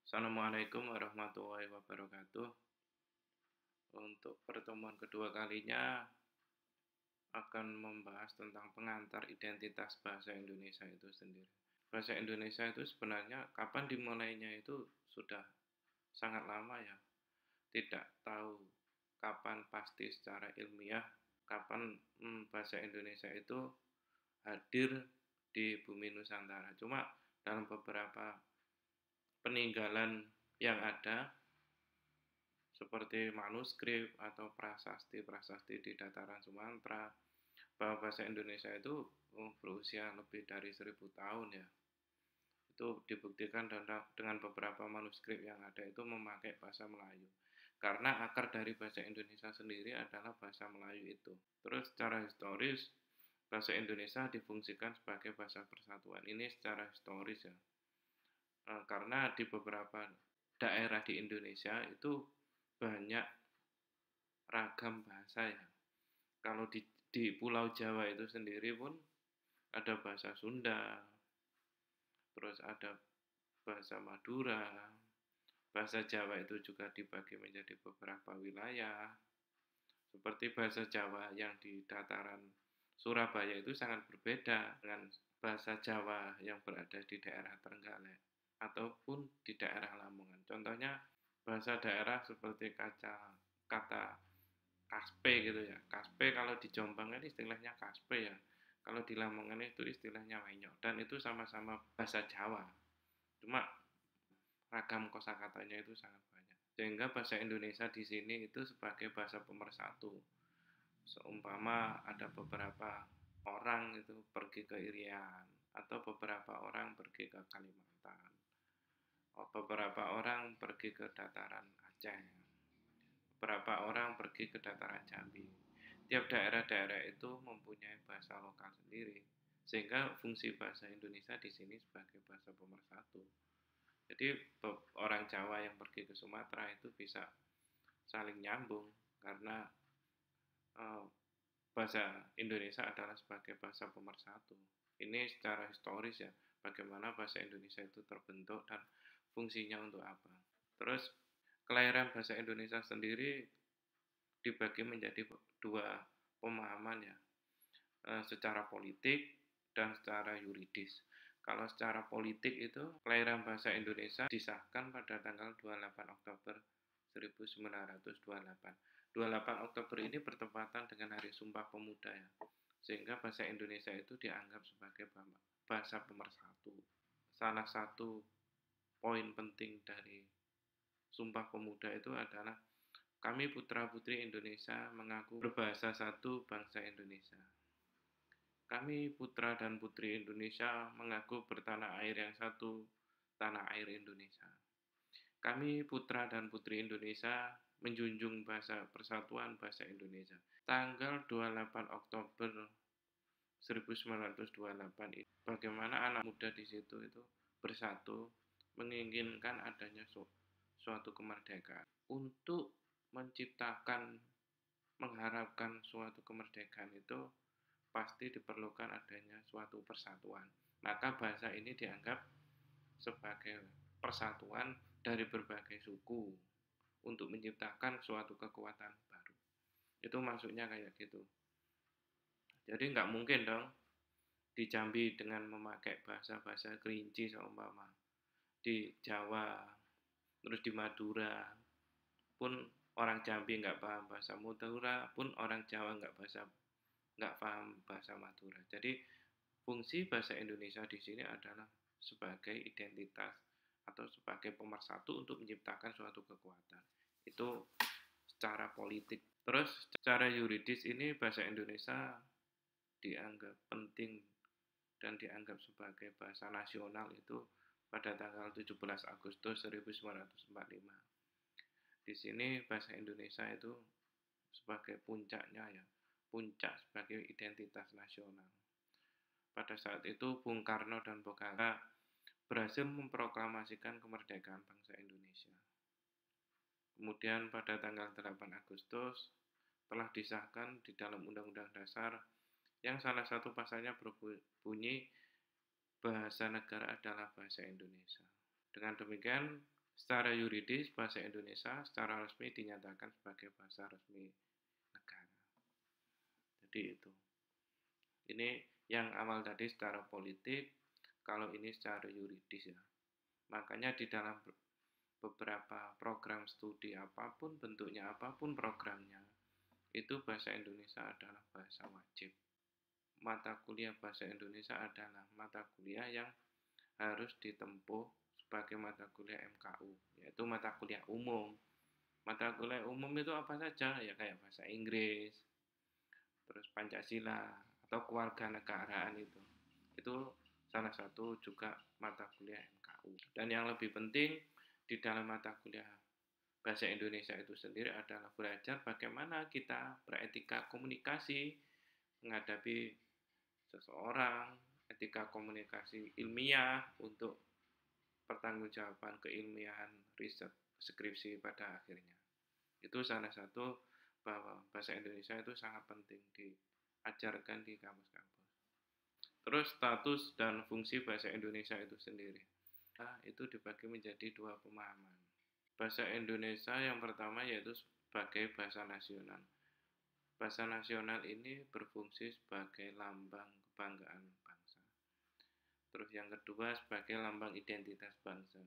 Assalamualaikum warahmatullahi wabarakatuh. Untuk pertemuan kedua kalinya akan membahas tentang pengantar identitas bahasa Indonesia itu sendiri. Bahasa Indonesia itu sebenarnya kapan dimulainya itu sudah sangat lama ya. Tidak tahu kapan pasti secara ilmiah kapan bahasa Indonesia itu hadir di bumi Nusantara. Cuma dalam beberapa peninggalan yang ada seperti manuskrip atau prasasti-prasasti di dataran Sumatera, bahwa bahasa Indonesia itu berusia lebih dari 1000 tahun ya. Itu dibuktikan dengan beberapa manuskrip yang ada itu memakai bahasa Melayu. Karena akar dari bahasa Indonesia sendiri adalah bahasa Melayu itu. Terus secara historis, bahasa Indonesia difungsikan sebagai bahasa persatuan. Ini secara historis ya. Karena di beberapa daerah di Indonesia itu banyak ragam bahasa ya. Kalau di Pulau Jawa itu sendiri pun ada bahasa Sunda, terus ada bahasa Madura, bahasa Jawa itu juga dibagi menjadi beberapa wilayah. Seperti bahasa Jawa yang di dataran Surabaya itu sangat berbeda dengan bahasa Jawa yang berada di daerah Trenggalek ataupun di daerah Lamongan. Contohnya bahasa daerah seperti kata kaspe gitu ya. Kaspe kalau di Jombang ini istilahnya kaspe ya. Kalau di Lamongan itu istilahnya wenyok dan itu sama-sama bahasa Jawa. Cuma ragam kosakatanya itu sangat banyak. Sehingga bahasa Indonesia di sini itu sebagai bahasa pemersatu. Seumpama ada beberapa orang itu pergi ke Irian atau beberapa orang pergi ke Kalimantan. Beberapa orang pergi ke dataran Aceh. Beberapa orang pergi ke dataran Jambi. Tiap daerah-daerah itu mempunyai bahasa lokal sendiri, sehingga fungsi bahasa Indonesia di sini sebagai bahasa pemersatu. Jadi orang Jawa yang pergi ke Sumatera itu bisa saling nyambung karena bahasa Indonesia adalah sebagai bahasa pemersatu. Ini secara historis ya, bagaimana bahasa Indonesia itu terbentuk dan fungsinya untuk apa. Terus kelahiran bahasa Indonesia sendiri dibagi menjadi dua pemahaman ya, secara politik dan secara yuridis. Kalau secara politik itu kelahiran bahasa Indonesia disahkan pada tanggal 28 Oktober 1928. 28 Oktober ini bertepatan dengan Hari Sumpah Pemuda ya. Sehingga bahasa Indonesia itu dianggap sebagai bahasa pemersatu. Salah satu poin penting dari Sumpah Pemuda itu adalah kami putra-putri Indonesia mengaku berbahasa satu bangsa Indonesia. Kami putra dan putri Indonesia mengaku bertanah air yang satu, tanah air Indonesia. Kami putra dan putri Indonesia menjunjung bahasa persatuan bahasa Indonesia. Tanggal 28 Oktober 1928 itu bagaimana anak muda di situ itu bersatu menginginkan adanya suatu kemerdekaan. Untuk menciptakan, mengharapkan suatu kemerdekaan itu pasti diperlukan adanya suatu persatuan. Maka bahasa ini dianggap sebagai persatuan dari berbagai suku untuk menciptakan suatu kekuatan baru. Itu maksudnya kayak gitu. Jadi nggak mungkin dong di Jambi dengan memakai bahasa-bahasa Kerinci seumpama, di Jawa, terus di Madura pun orang Jambi nggak paham bahasa Madura, pun orang Jawa nggak paham bahasa Madura. Jadi fungsi bahasa Indonesia di sini adalah sebagai identitas atau sebagai pemersatu untuk menciptakan suatu kekuatan. Itu secara politik. Terus secara yuridis ini bahasa Indonesia dianggap penting dan dianggap sebagai bahasa nasional itu pada tanggal 17 Agustus 1945. Di sini bahasa Indonesia itu sebagai puncaknya ya, puncak sebagai identitas nasional. Pada saat itu Bung Karno dan Bung Hatta berhasil memproklamasikan kemerdekaan bangsa Indonesia. Kemudian pada tanggal 8 Agustus telah disahkan di dalam Undang-Undang Dasar yang salah satu pasalnya berbunyi bahasa negara adalah bahasa Indonesia. Dengan demikian Secara yuridis, bahasa Indonesia secara resmi dinyatakan sebagai bahasa resmi negara. Jadi itu. Ini yang awal tadi secara politik, kalau ini secara yuridis ya. Makanya di dalam beberapa program studi apapun, bentuknya apapun programnya, itu bahasa Indonesia adalah bahasa wajib. Mata kuliah bahasa Indonesia adalah mata kuliah yang harus ditempuh sebagai mata kuliah MKU, yaitu mata kuliah umum. Mata kuliah umum itu apa saja? Ya kayak bahasa Inggris, terus Pancasila, atau kewarganegaraan itu. Itu salah satu juga mata kuliah MKU. Dan yang lebih penting di dalam mata kuliah bahasa Indonesia itu sendiri adalah belajar bagaimana kita beretika komunikasi menghadapi seseorang, etika komunikasi ilmiah untuk pertanggungjawaban keilmiahan riset skripsi pada akhirnya. Itu salah satu bahwa bahasa Indonesia itu sangat penting diajarkan di kampus-kampus. Terus status dan fungsi bahasa Indonesia itu sendiri. Nah, itu dibagi menjadi dua pemahaman. Bahasa Indonesia yang pertama yaitu sebagai bahasa nasional. Bahasa nasional ini berfungsi sebagai lambang kebanggaan bangsa. Terus yang kedua sebagai lambang identitas bangsa.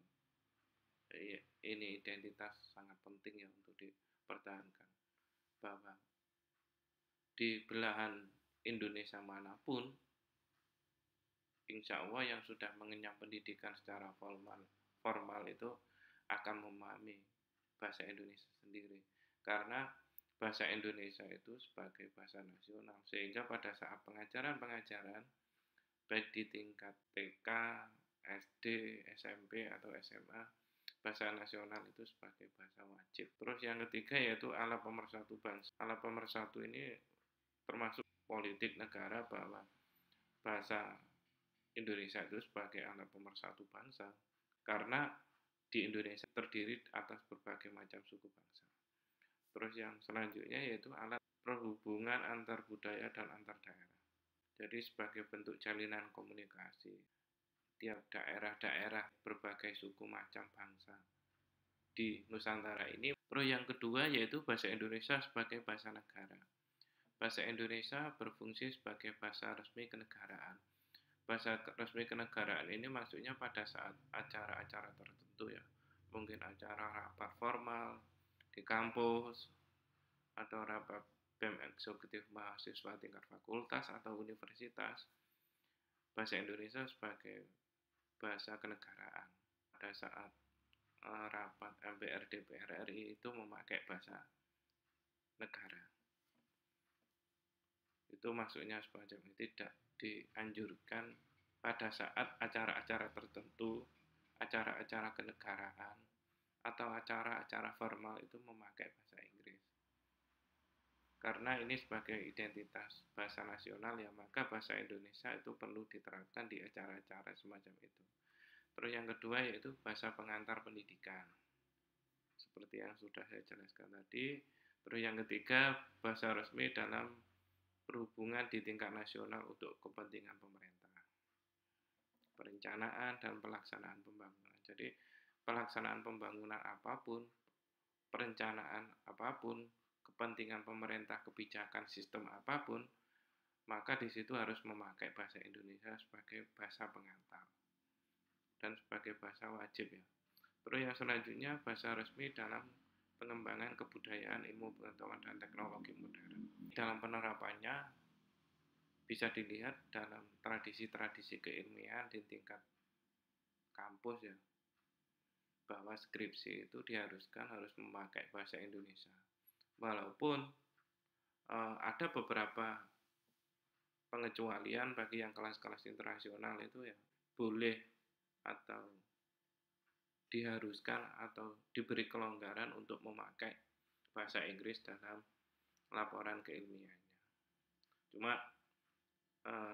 Ini identitas sangat penting ya untuk dipertahankan. Bahwa di belahan Indonesia manapun, insya Allah yang sudah mengenyam pendidikan secara formal itu akan memahami bahasa Indonesia sendiri. Karena bahasa Indonesia itu sebagai bahasa nasional, sehingga pada saat pengajaran-pengajaran baik di tingkat TK, SD, SMP, atau SMA, bahasa nasional itu sebagai bahasa wajib. Terus yang ketiga yaitu alat pemersatu bangsa. Alat pemersatu ini termasuk politik negara bahwa bahasa Indonesia itu sebagai alat pemersatu bangsa. Karena di Indonesia terdiri atas berbagai macam suku bangsa. Terus yang selanjutnya yaitu alat perhubungan antar budaya dan antar daerah. Jadi sebagai bentuk jalinan komunikasi tiap daerah-daerah berbagai suku macam bangsa di Nusantara ini. Terus yang kedua yaitu bahasa Indonesia sebagai bahasa negara. Bahasa Indonesia berfungsi sebagai bahasa resmi kenegaraan. Bahasa resmi kenegaraan ini maksudnya pada saat acara-acara tertentu ya. Mungkin acara rapat formal di kampus atau rapat BEM eksekutif mahasiswa tingkat fakultas atau universitas. Bahasa Indonesia sebagai bahasa kenegaraan. Pada saat rapat MPR DPR RI itu memakai bahasa negara. Itu maksudnya semacam ini, tidak dianjurkan pada saat acara-acara tertentu, acara-acara kenegaraan, atau acara-acara formal itu memakai bahasa Inggris. Karena ini sebagai identitas bahasa nasional ya, maka bahasa Indonesia itu perlu diterapkan di acara-acara semacam itu. Terus yang kedua yaitu bahasa pengantar pendidikan. Seperti yang sudah saya jelaskan tadi. Terus yang ketiga, bahasa resmi dalam berhubungan di tingkat nasional untuk kepentingan pemerintah. Perencanaan dan pelaksanaan pembangunan. Jadi pelaksanaan pembangunan apapun, perencanaan apapun, kepentingan pemerintah, kebijakan, sistem apapun, maka di situ harus memakai bahasa Indonesia sebagai bahasa pengantar dan sebagai bahasa wajib ya. Terus yang selanjutnya bahasa resmi dalam pengembangan kebudayaan, ilmu pengetahuan dan teknologi modern. Dalam penerapannya bisa dilihat dalam tradisi-tradisi keilmian di tingkat kampus ya, bahwa skripsi itu diharuskan harus memakai bahasa Indonesia. Walaupun ada beberapa pengecualian bagi yang kelas-kelas internasional itu ya boleh atau diharuskan atau diberi kelonggaran untuk memakai bahasa Inggris dalam laporan keilmiannya. Cuma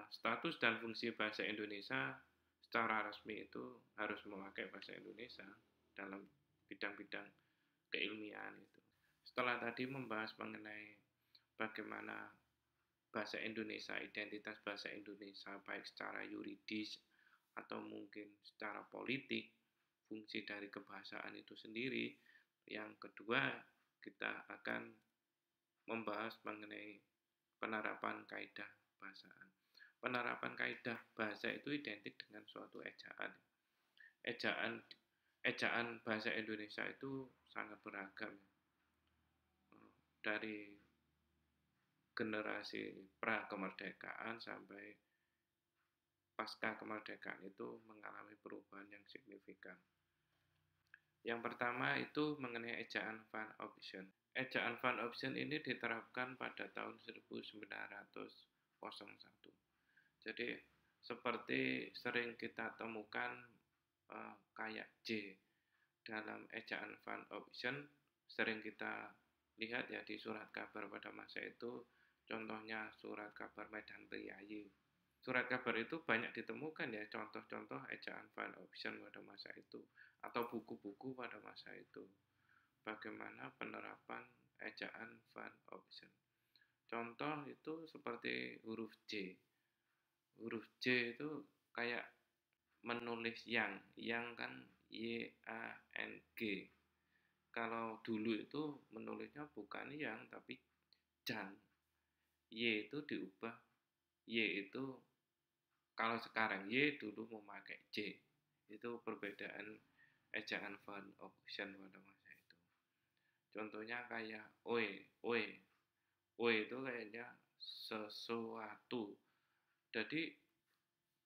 status dan fungsi bahasa Indonesia secara resmi itu harus memakai bahasa Indonesia dalam bidang-bidang keilmian itu. Setelah tadi membahas mengenai bagaimana bahasa Indonesia, identitas bahasa Indonesia baik secara yuridis atau mungkin secara politik, fungsi dari kebahasaan itu sendiri. Yang kedua, kita akan membahas mengenai penerapan kaidah bahasaan. Penerapan kaidah bahasa itu identik dengan suatu ejaan. Ejaan bahasa Indonesia itu sangat beragam. Dari generasi pra kemerdekaan sampai pasca kemerdekaan itu mengalami perubahan yang signifikan. Yang pertama itu mengenai ejaan Van Option. Ejaan Van Option ini diterapkan pada tahun 1901. Jadi seperti sering kita temukan kayak J dalam ejaan Van Option, sering kita lihat ya di surat kabar pada masa itu, contohnya surat kabar Medan Priayi. Surat kabar itu banyak ditemukan ya contoh-contoh ejaan Van Option pada masa itu, atau buku-buku pada masa itu. Bagaimana penerapan ejaan Van Option. Contoh itu seperti huruf J. Huruf J itu kayak menulis yang kan Y-A-N-G. Kalau dulu itu menulisnya bukan yang tapi jan. Y itu diubah. Y itu kalau sekarang Y dulu memakai J. Itu perbedaan ejaan Van Option pada masa itu. Contohnya kayak oe itu kayaknya sesuatu. Jadi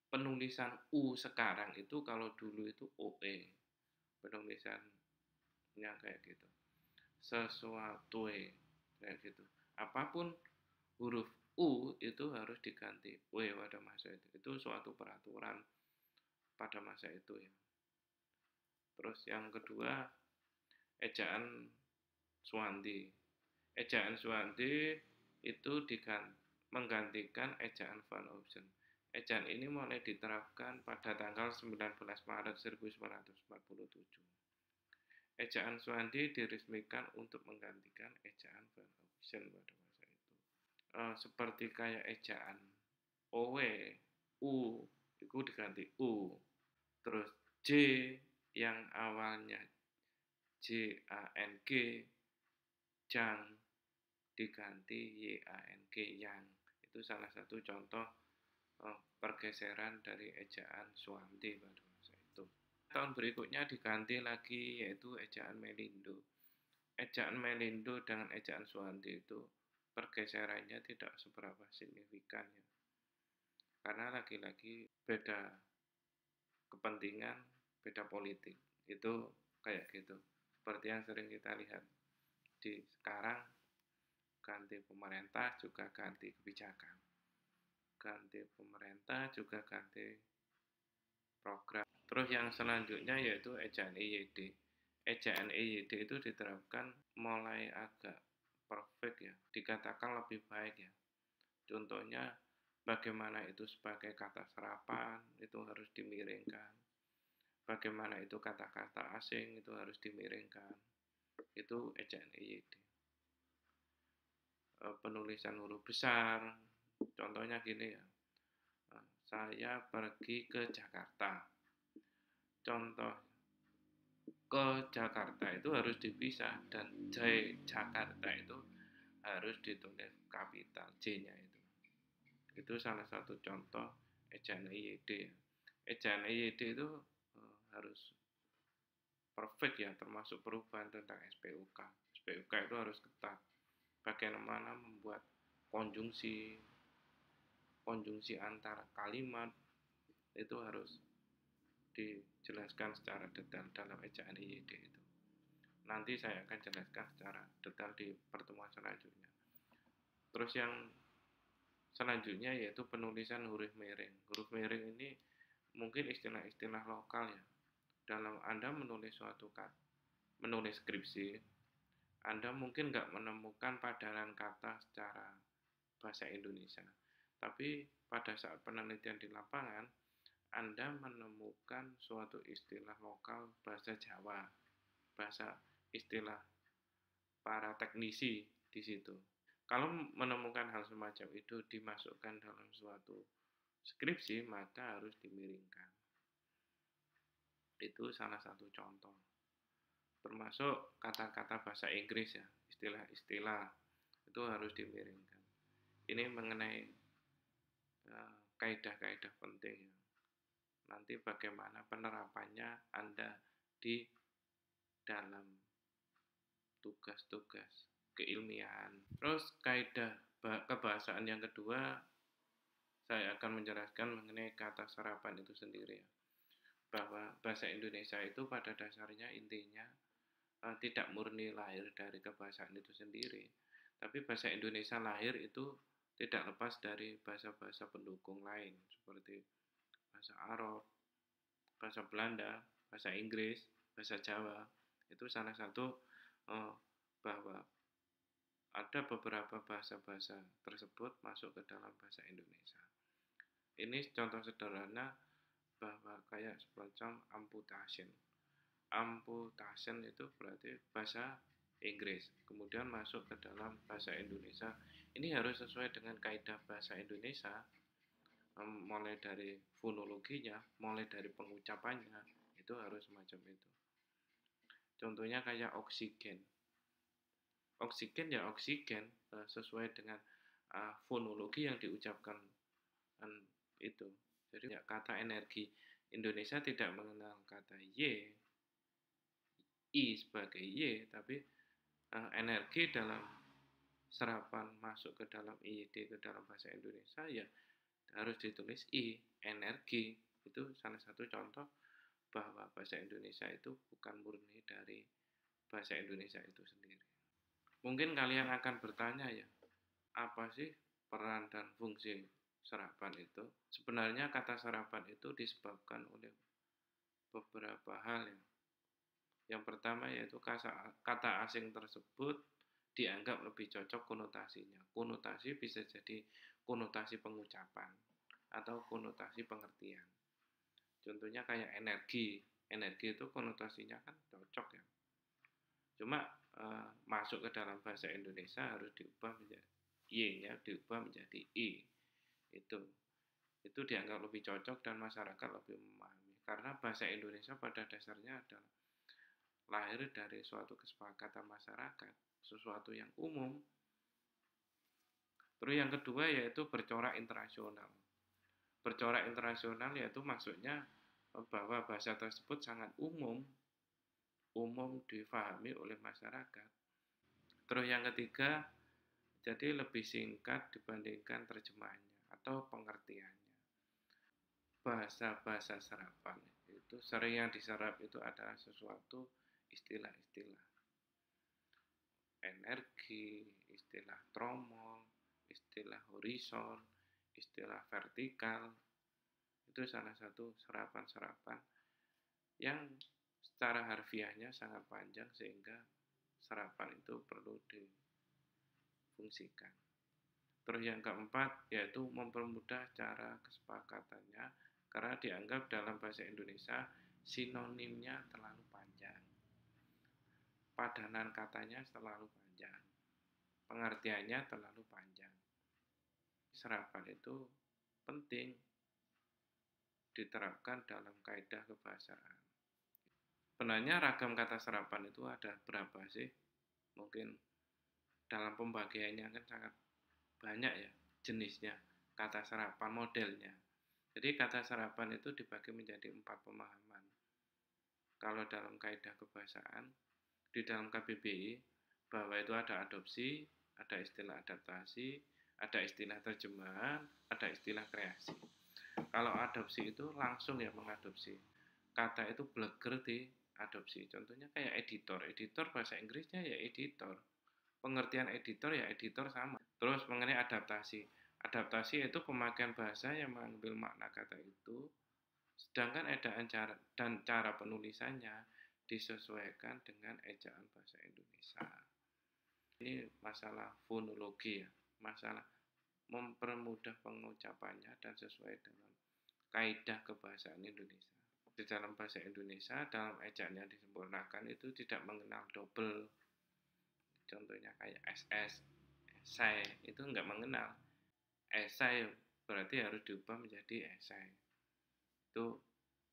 penulisan U sekarang itu kalau dulu itu OE. Penulisannya kayak gitu. Sesuatu kayak gitu. Apapun huruf U itu harus diganti W pada masa itu. Itu suatu peraturan pada masa itu ya. Terus yang kedua, ejaan Swandi. Ejaan Swandi itu menggantikan ejaan Van Option. Ejaan ini mulai diterapkan pada tanggal 19 Maret 1947. Ejaan Swandi diresmikan untuk menggantikan ejaan Van Option pada masa itu. Seperti kayak ejaan OW, U, itu diganti U. Terus J yang awalnya JANG, jang, diganti YANG, yang. Itu salah satu contoh pergeseran dari ejaan Swandi pada masa itu. Tahun berikutnya diganti lagi yaitu ejaan Melindo. Ejaan Melindo dengan ejaan Swandi itu pergeserannya tidak seberapa signifikan ya. Karena lagi-lagi beda kepentingan, beda politik. Itu kayak gitu. Seperti yang sering kita lihat di sekarang, ganti pemerintah juga ganti kebijakan. Ganti pemerintah juga ganti program. Terus yang selanjutnya yaitu ejaan EYD. Ejaan EYD itu diterapkan mulai agak perfect ya, dikatakan lebih baik ya. Contohnya bagaimana itu sebagai kata serapan itu harus dimiringkan. Bagaimana itu kata-kata asing itu harus dimiringkan. Itu ejaan EYD. Penulisan huruf besar, contohnya gini ya. Saya pergi ke Jakarta. Contoh ke Jakarta itu harus dipisah dan Jakarta itu harus ditulis kapital J-nya itu. Itu salah satu contoh ejaan EYD. Ejaan EYD itu harus perfect ya, termasuk perubahan tentang SPUK. SPUK itu harus ketat. Bagaimana membuat konjungsi antar kalimat itu harus dijelaskan secara detail dalam ejaan EYD itu. Nanti saya akan jelaskan secara detail di pertemuan selanjutnya. Terus yang selanjutnya yaitu penulisan huruf miring. Huruf miring ini mungkin istilah-istilah lokal ya. Dalam Anda menulis menulis skripsi, Anda mungkin nggak menemukan padanan kata secara bahasa Indonesia. Tapi pada saat penelitian di lapangan, Anda menemukan suatu istilah lokal bahasa Jawa, bahasa istilah para teknisi di situ. Kalau menemukan hal semacam itu dimasukkan dalam suatu skripsi, maka harus dimiringkan. Itu salah satu contoh. Termasuk kata-kata bahasa Inggris ya, istilah-istilah itu harus dimiringkan. Ini mengenai kaidah-kaidah penting ya. Nanti bagaimana penerapannya Anda di dalam tugas-tugas keilmiahan. Terus kaidah kebahasaan yang kedua, saya akan menjelaskan mengenai kata serapan itu sendiri ya. Bahwa bahasa Indonesia itu pada dasarnya intinya tidak murni lahir dari kebahasaan itu sendiri, tapi bahasa Indonesia lahir itu tidak lepas dari bahasa-bahasa pendukung lain seperti bahasa Arab, bahasa Belanda, bahasa Inggris, bahasa Jawa. Itu salah satu bahwa ada beberapa bahasa-bahasa tersebut masuk ke dalam bahasa Indonesia. Ini contoh sederhana bahwa kayak semacam amputation. Amputation itu berarti bahasa Inggris, kemudian masuk ke dalam bahasa Indonesia. Ini harus sesuai dengan kaidah bahasa Indonesia, mulai dari fonologinya, mulai dari pengucapannya, itu harus semacam itu. Contohnya kayak oksigen. Oksigen ya oksigen, sesuai dengan fonologi yang diucapkan itu. Jadi ya, kata energi, Indonesia tidak mengenal kata Y, I sebagai Y, tapi energi dalam serapan masuk ke dalam IYD ke dalam bahasa Indonesia ya harus ditulis I, energi. Itu salah satu contoh bahwa bahasa Indonesia itu bukan murni dari bahasa Indonesia itu sendiri. Mungkin kalian akan bertanya ya, apa sih peran dan fungsi serapan itu? Sebenarnya kata serapan itu disebabkan oleh beberapa hal ya. Yang pertama yaitu kata asing tersebut dianggap lebih cocok konotasinya. Konotasi bisa jadi konotasi pengucapan atau konotasi pengertian. Contohnya kayak energi. Energi itu konotasinya kan cocok ya. Cuma masuk ke dalam bahasa Indonesia harus diubah menjadi Y-nya diubah menjadi I. Itu dianggap lebih cocok dan masyarakat lebih memahami. Karena bahasa Indonesia pada dasarnya adalah lahir dari suatu kesepakatan masyarakat, sesuatu yang umum. Terus yang kedua yaitu bercorak internasional. Bercorak internasional yaitu maksudnya bahwa bahasa tersebut sangat umum difahami oleh masyarakat. Terus yang ketiga, jadi lebih singkat dibandingkan terjemahannya atau pengertiannya. Bahasa-bahasa serapan itu sering yang diserap itu adalah sesuatu istilah-istilah energi, istilah tromol, istilah horizon, istilah vertikal. Itu salah satu serapan-serapan yang secara harfiahnya sangat panjang sehingga serapan itu perlu difungsikan. Terus yang keempat yaitu mempermudah cara kesepakatannya karena dianggap dalam bahasa Indonesia sinonimnya terlalu panjang. Padanan katanya terlalu panjang. Pengertiannya terlalu panjang. Serapan itu penting diterapkan dalam kaidah kebahasaan. Sebenarnya ragam kata serapan itu ada berapa sih? Mungkin dalam pembagiannya kan sangat banyak ya jenisnya kata serapan modelnya. Jadi kata serapan itu dibagi menjadi 4 pemahaman. Kalau dalam kaidah kebahasaan di dalam KBBI bahwa itu ada adopsi, ada istilah adaptasi, ada istilah terjemahan, ada istilah kreasi. Kalau adopsi itu langsung ya mengadopsi. Kata itu bleger di adopsi. Contohnya kayak editor. Editor bahasa Inggrisnya ya editor. Pengertian editor ya editor sama. Terus mengenai adaptasi. Adaptasi itu pemakaian bahasa yang mengambil makna kata itu, sedangkan edaan dan cara penulisannya disesuaikan dengan ejaan bahasa Indonesia. Ini masalah fonologi ya, masalah mempermudah pengucapannya dan sesuai dengan kaidah kebahasaan Indonesia. Di dalam bahasa Indonesia, dalam ejaan yang disempurnakan itu tidak mengenal double. Contohnya kayak SS, esai, itu enggak mengenal. Esai berarti harus diubah menjadi esai. Itu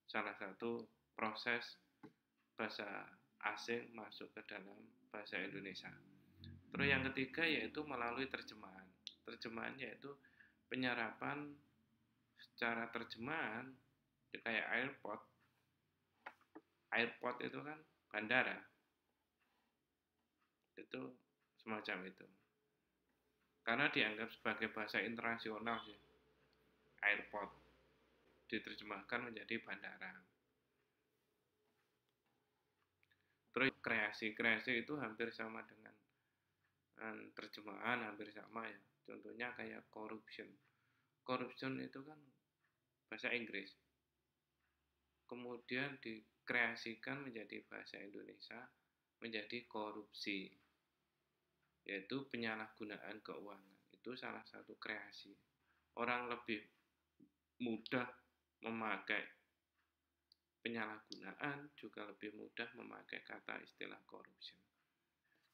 salah satu proses bahasa asing masuk ke dalam bahasa Indonesia. Terus yang ketiga yaitu melalui terjemahan. Terjemahan yaitu penyerapan secara terjemahan kayak airport. Airport itu kan bandara. Itu semacam itu. Karena dianggap sebagai bahasa internasional sih. Airport diterjemahkan menjadi bandara. Terus kreasi itu hampir sama dengan terjemahan, hampir sama ya. Contohnya kayak corruption. Corruption itu kan bahasa Inggris. Kemudian dikreasikan menjadi bahasa Indonesia menjadi korupsi, yaitu penyalahgunaan keuangan. Itu salah satu kreasi. Orang lebih mudah memakai penyalahgunaan, juga lebih mudah memakai kata istilah korupsi.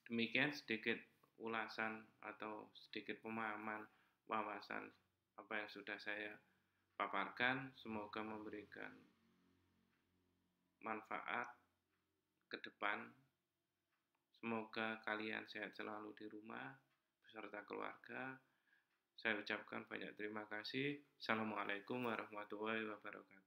Demikian sedikit ulasan atau sedikit pemahaman wawasan apa yang sudah saya paparkan. Semoga memberikan manfaat ke depan. Semoga kalian sehat selalu di rumah beserta keluarga. Saya ucapkan banyak terima kasih. Assalamualaikum warahmatullahi wabarakatuh.